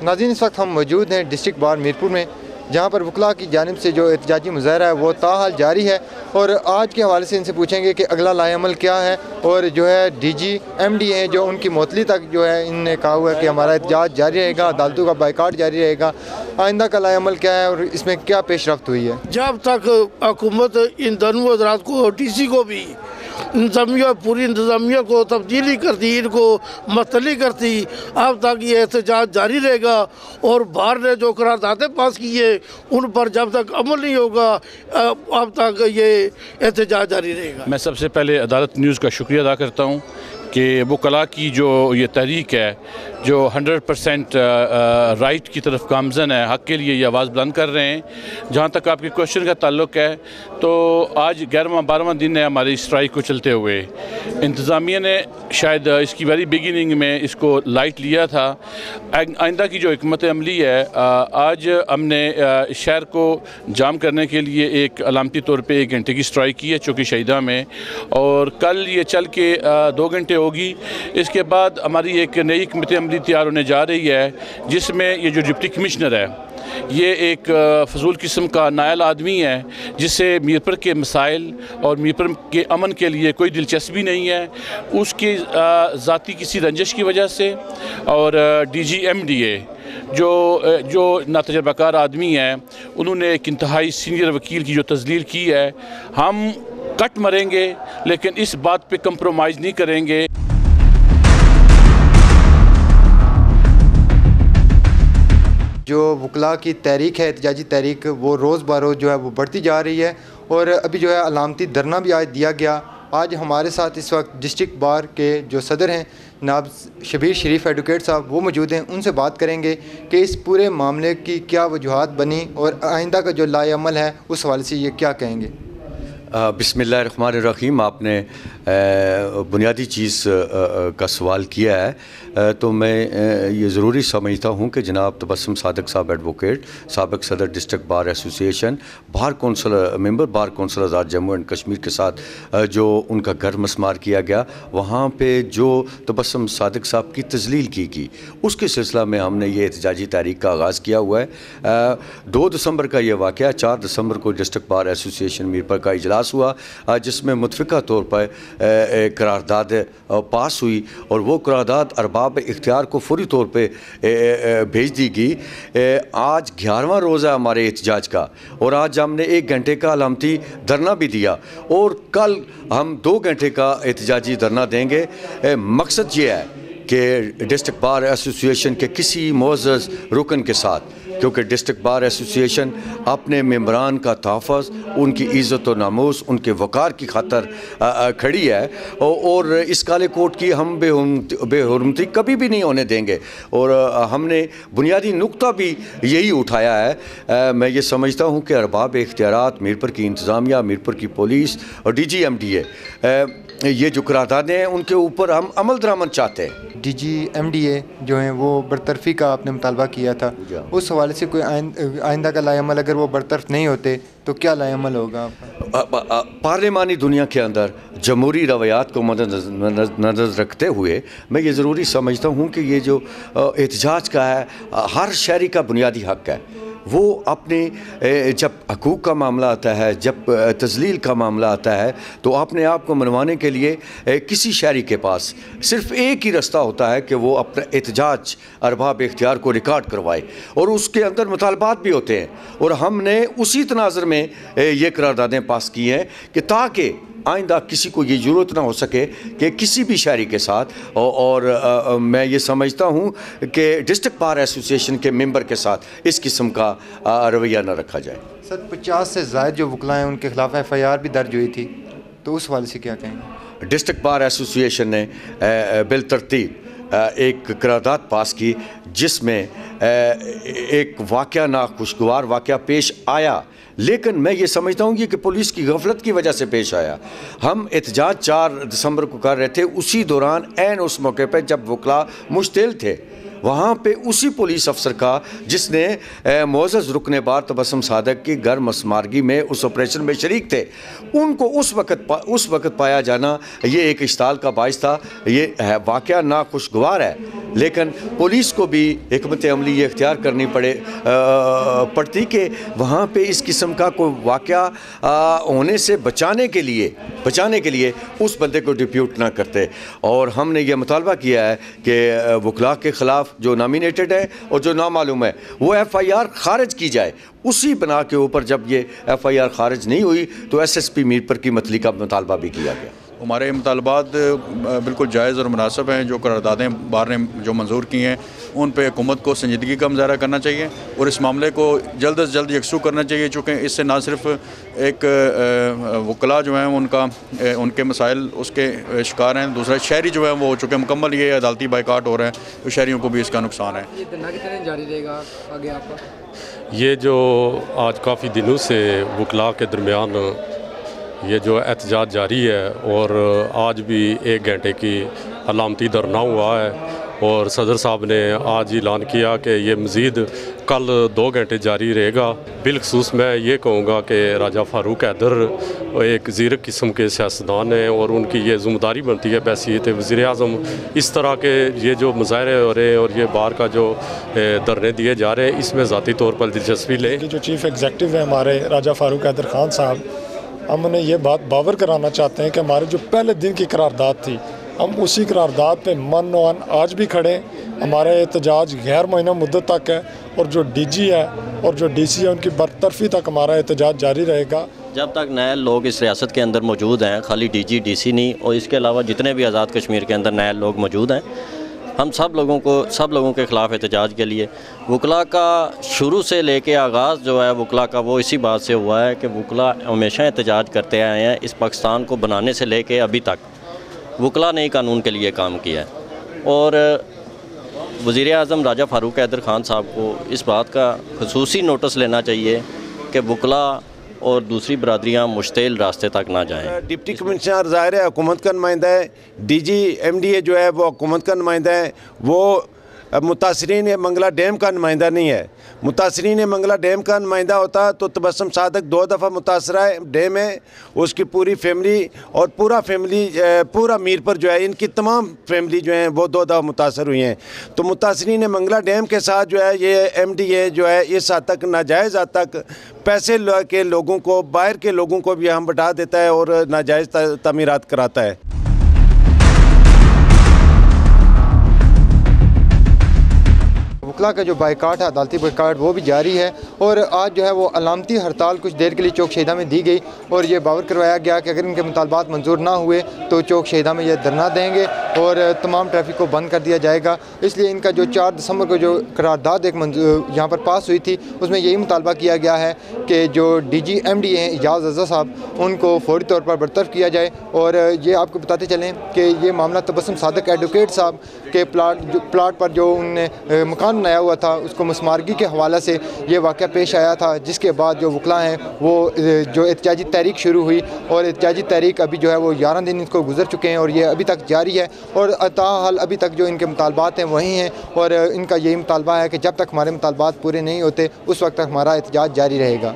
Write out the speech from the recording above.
नाज़रीन, इस वक्त हम मौजूद हैं डिस्ट्रिक्ट बार मीरपुर में, जहाँ पर वकला की जानिब से जो एहतजाजी मुज़ाहरा है वो ताहाल जारी है। और आज के हवाले से इनसे पूछेंगे कि अगला लाएअमल क्या है। और जो है DG MD हैं जो उनकी मुअत्तली तक जो है इनने कहा हुआ है कि हमारा एहतजाज जारी रहेगा, अदालतों का बाइकाट जारी रहेगा। आइंदा का लाएअमल क्या है और इसमें क्या पेशरफ्त हुई है? जब तक हुकूमत इन दोनों हज़रात को और DC को भी इंतज़ामिया पूरी इंतज़ामिया को तब्दीली करती, इनको मतली करती, अब तक ये एहतजाज जारी रहेगा। और बाहर ने जो करारदादें पास की है उन पर जब तक अमल नहीं होगा अब तक ये एहतजाज जारी रहेगा। मैं सबसे पहले अदालत न्यूज़ का शुक्रिया अदा करता हूँ कि वकला की जो ये तहरीक है जो 100% राइट की तरफ गामज़न है, हक़ के लिए ये आवाज़ बुलंद कर रहे हैं। जहाँ तक आपके क्वेश्चन का ताल्लुक़ है तो आज 11वां-12वां दिन है हमारी स्ट्राइक को चलते हुए। इंतज़ामिया ने शायद इसकी वेरी बिगिनिंग में इसको लाइट लिया था। आइंदा की जो हिकमत अमली है, आज हमने शहर को जाम करने के लिए एक अलामती तौर पर 1 घंटे की स्ट्राइक की है चौकी शहीदा में, और कल ये चल के 2 घंटे होगी। इसके बाद हमारी एक नई हिकमत अमली तैयार होने जा रही है जिसमें ये जो डिप्टी कमिश्नर है ये एक फजूल किस्म का नायल आदमी है जिससे मीरपुर के मसाइल और मीरपुर के अमन के लिए कोई दिलचस्पी नहीं है। उसकी ज़ाती किसी रंजिश की वजह से और DG MDA जो नातजर्बाकार आदमी है, उन्होंने एक इंतहाई सीनियर वकील की जो तजलील की है, हम कट मरेंगे लेकिन इस बात पे कंप्रोमाइज़ नहीं करेंगे। जो वकला की तहरीक है, एहतजाजी तहरीक, वो रोज़ ब रोज़ जो है वो बढ़ती जा रही है। और अभी जो है अलामती धरना भी आज दिया गया। आज हमारे साथ इस वक्त डिस्ट्रिक्ट बार के जो सदर हैं जनाब शबीर शरीफ एडवोकेट साहब, वो मौजूद हैं। उनसे बात करेंगे कि इस पूरे मामले की क्या वजूहात बनी और आइंदा का जो लाएअमल है उस हवाले से ये क्या कहेंगे। बिस्मिल्लाहिर्रहमानिर्रहीम। आपने बुनियादी चीज़ का सवाल किया है, तो मैं ये ज़रूरी समझता हूँ कि जनाब तबस्सुम सादिक साहब एडवोकेट, साबिक़ सदर district bar association, bar council member, bar council Azad Jammu and Kashmir के साथ जो उनका घर मसमार किया गया, वहाँ पे जो तबस्सुम सादिक साहब की तजलील की उसके सिलसिला में हमने ये एहतजाजी तहरीक का आगाज़ किया हुआ है। 2 दिसंबर का ये वाक़या, 4 दिसंबर को डिस्ट्रिक्ट बार एसोसिएशन मीरपुर का इजलास हुआ जिसमें मुतफ़िका तौर पर करारदाद पास हुई और वो करारदाद अरबाब इख्तियार को फौरी तौर पे भेज दी गई। आज 11वां रोज़ है हमारे एहतजाज का और आज हमने 1 घंटे का अलामती धरना भी दिया और कल हम 2 घंटे का एहतजाजी धरना देंगे। मकसद ये है कि डिस्ट्रिक्ट बार एसोसिएशन के किसी मुअज़्ज़ज़ रुकन के साथ, क्योंकि डिस्ट्रिक्ट बार एसोसिएशन अपने मेंबरान का तहफ़्फ़ुज़, उनकी इज़्ज़त और नामूस, उनके वक़ार की खातर खड़ी है और इस काले कोट की हम बेहुरमती कभी भी नहीं होने देंगे। और हमने बुनियादी नुक्ता भी यही उठाया है। मैं ये समझता हूँ कि अरबाब इख्तियारात, मीरपुर की इंतज़ामिया, मीरपुर की पुलिस और DG MDA, ये जो करारदादें हैं उनके ऊपर हम अमल दरामद चाहते हैं। DG MDA जो हैं वो बरतरफ़ी का आपने मुतालबा किया था, उस हवाले से कोई आइंदा का लाएअमल अगर वो बरतरफ नहीं होते तो क्या लाएअमल होगा आपका? पार्लिमानी दुनिया के अंदर जमहूरी रवैयात को मद्देनज़र रखते हुए मैं ये ज़रूरी समझता हूँ कि ये जो एहतजाज का है, हर शहरी का बुनियादी हक़ है। वो अपने जब हकूक़ का मामला आता है, जब तज़लील का मामला आता है, तो अपने आप को मनवाने के लिए किसी शहरी के पास सिर्फ़ एक ही रास्ता होता है कि वो अपना एहतजाज अरबाब इख्तियार को रिकॉर्ड करवाए और उसके अंदर मुतालबात भी होते हैं। और हमने उसी तनाज़ुर में ये करारदादें पास की हैं कि ताकि आइंदा किसी को ये ज़रूरत ना हो सके कि किसी भी शहरी के साथ और मैं ये समझता हूँ कि डिस्ट्रिक्ट बार एसोसिएशन के मेंबर के साथ इस किस्म का रवैया न रखा जाए। सर, 50 से ज़ायद जो वकला हैं उनके ख़िलाफ़ FIR भी दर्ज हुई थी, तो उस वाले से क्या कहेंगे? डिस्ट्रिक्ट बार एसोसिएशन ने बिल तरतीब एक करारदाद पास की जिसमें एक वाक़या नाखुशगवार वाक़या पेश आया, लेकिन मैं ये समझता हूँ कि पुलिस की गफलत की वजह से पेश आया। हम एहतजाज 4 दिसंबर को कर रहे थे, उसी दौरान ऐन उस मौके पर जब वकला मुश्तिल थे वहाँ पे उसी पुलिस अफसर का जिसने मोअज़्ज़ज़ रुकने बार तबस्सुम सादक की घर मसमारगी में उस ऑपरेशन में शरीक थे, उनको उस वक़्त पाया जाना ये एक इश्ताल का बाइस था। ये वाक़या नाखुशगवार है, लेकिन पुलिस को भी हिकमत अमली ये इख्तियार करनी पड़ती कि वहाँ पे इस किस्म का कोई वाक़या होने से बचाने के लिए उस बंदे को डिप्यूट ना करते। और हमने ये मुतालबा किया है कि वकला के ख़िलाफ़ जो नॉमिनेटेड है और जो नामालूम है वो FIR खारिज की जाए। उसी बना के ऊपर जब ये FIR खारिज नहीं हुई तो SSP मीरपुर की मतली का मुतालबा भी किया गया। हमारे मुतालबात बिल्कुल जायज़ और मुनासिब हैं। जो करारदादें बार ने जो मंजूर की हैं उन पर हुकूमत को संजीदगी का मुजाहरा करना चाहिए और इस मामले को जल्द से जल्द यकसू करना चाहिए, चूँकि इससे ना सिर्फ एक वकला जो हैं उनके मसाइल उसके शिकार हैं, दूसरा शहरी जो है वो चूँकि मुकम्मल ये अदालती बाइकाट हो रहे हैं तो शहरियों को भी इसका नुकसान है। ये धरना कितने दिन जारी रहेगा आगे आपका? ये जो आज काफ़ी दिनों से वकला के दरमियान ये जो एहतजाज जारी है और आज भी 1 घंटे की अलामती धरना हुआ है और सदर साहब ने आज ऐलान किया कि ये मज़ीद कल 2 घंटे जारी रहेगा। बिलखसूस मैं ये कहूँगा कि राजा फारूक हैदर एक ज़ीरक किस्म के सियासतदान हैं और उनकी ये ज़िम्मेदारी बनती है बहसीत वज़ीर आज़म इस तरह के ये जो मुजाहरे हो रहे हैं और ये बार का जो धरने दिए जा रहे हैं इसमें ज़ाती तौर पर दिलचस्पी लें। जो चीफ़ एग्जीक्यूटिव है हमारे राजा फारूक हैदर ख़ान साहब, हम उन्हें ये बात बावर कराना चाहते हैं कि हमारे जो पहले दिन की करारदाद थी हम उसी करारदाद पे मन वन आज भी खड़े। हमारा एहतजाज गैर मुअय्यन मुद्दत तक है और जो DG है और जो DC है उनकी बरतरफी तक हमारा एहतजाज जारी रहेगा जब तक नए लोग इस रियासत के अंदर मौजूद हैं। खाली DG DC नहीं और इसके अलावा जितने भी आज़ाद कश्मीर के अंदर नए लोग मौजूद हैं, हम सब लोगों के ख़िलाफ़ एहतजाज के लिए वकला का शुरू से लेके आगाज़ जो है वकला का वो इसी बात से हुआ है कि वकला हमेशा एहतजाज करते आए हैं। इस पाकिस्तान को बनाने से लेके अभी तक वकला ने कानून के लिए काम किया है और वज़ीर आज़म राजा फारूक हैदर ख़ान साहब को इस बात का ख़ुसूसी नोटिस लेना चाहिए कि वकला और दूसरी बरादरियाँ मुश्तिल रास्ते तक ना जाएं। डिप्टी कमिश्नर ज़ाहिर है हुकूमत का नुमाइंदा है, DG MDA जो है वो हुकूमत का नुमाइंदा है, वो मुतासरीन मंगला डैम का नुमाइंदा नहीं है। मुतासरीन मंगला डैम का नुमाइंदा होता तो तबस्सुम सादक 2 दफ़ा मुतासरा डैम है, उसकी पूरी फैमिली और पूरा मीरपुर जो है इनकी तमाम फैमिली जो है वो 2 दफ़ा मुतासर हुई हैं। तो मुतासरीन मंगला डैम के साथ जो है ये MDA जो है इस हद तक नाजायज़ हद तक पैसे के लोगों को बाहर के लोगों को भी हम बढ़ा देता है और नाजायज़ तमीरात कराता है। वकला का जो बाइकाट है, अदालती बाइकाट, वो भी जारी है और आज जो है वो अलामती हड़ताल कुछ देर के लिए चौक शहीदा में दी गई और ये बावर करवाया गया कि अगर इनके मुतालबात मंजूर ना हुए तो चौक शहीदा में ये धरना देंगे और तमाम ट्रैफिक को बंद कर दिया जाएगा। इसलिए इनका जो 4 दिसंबर को जो करारदाद एक यहाँ पर पास हुई थी उसमें यही मुतालबा किया गया है कि जो DG MDA हैं इजाज़ अज़ा साहब उनको फौरी तौर पर बरतरफ किया जाए। और ये आपको बताते चलें कि ये मामला तबस्सुम सादक एडवोकेट साहब के प्लाट पर जो उनने मकान बनाया हुआ था उसको मसमारगी के हवाले से ये वाक़या पेश आया था, जिसके बाद जो वकला हैं वो जो एहतजाजी तहरीक शुरू हुई और एहतजाजी तहरीक अभी जो है वो 11 दिन इसको गुजर चुके हैं और ये अभी तक जारी है और ताहाल अभी तक जो इनके मुतालबात हैं वही हैं और इनका यही मुतालबा है कि जब तक हमारे मुतालबात पूरे नहीं होते उस वक्त तक हमारा एहतजाज जारी रहेगा।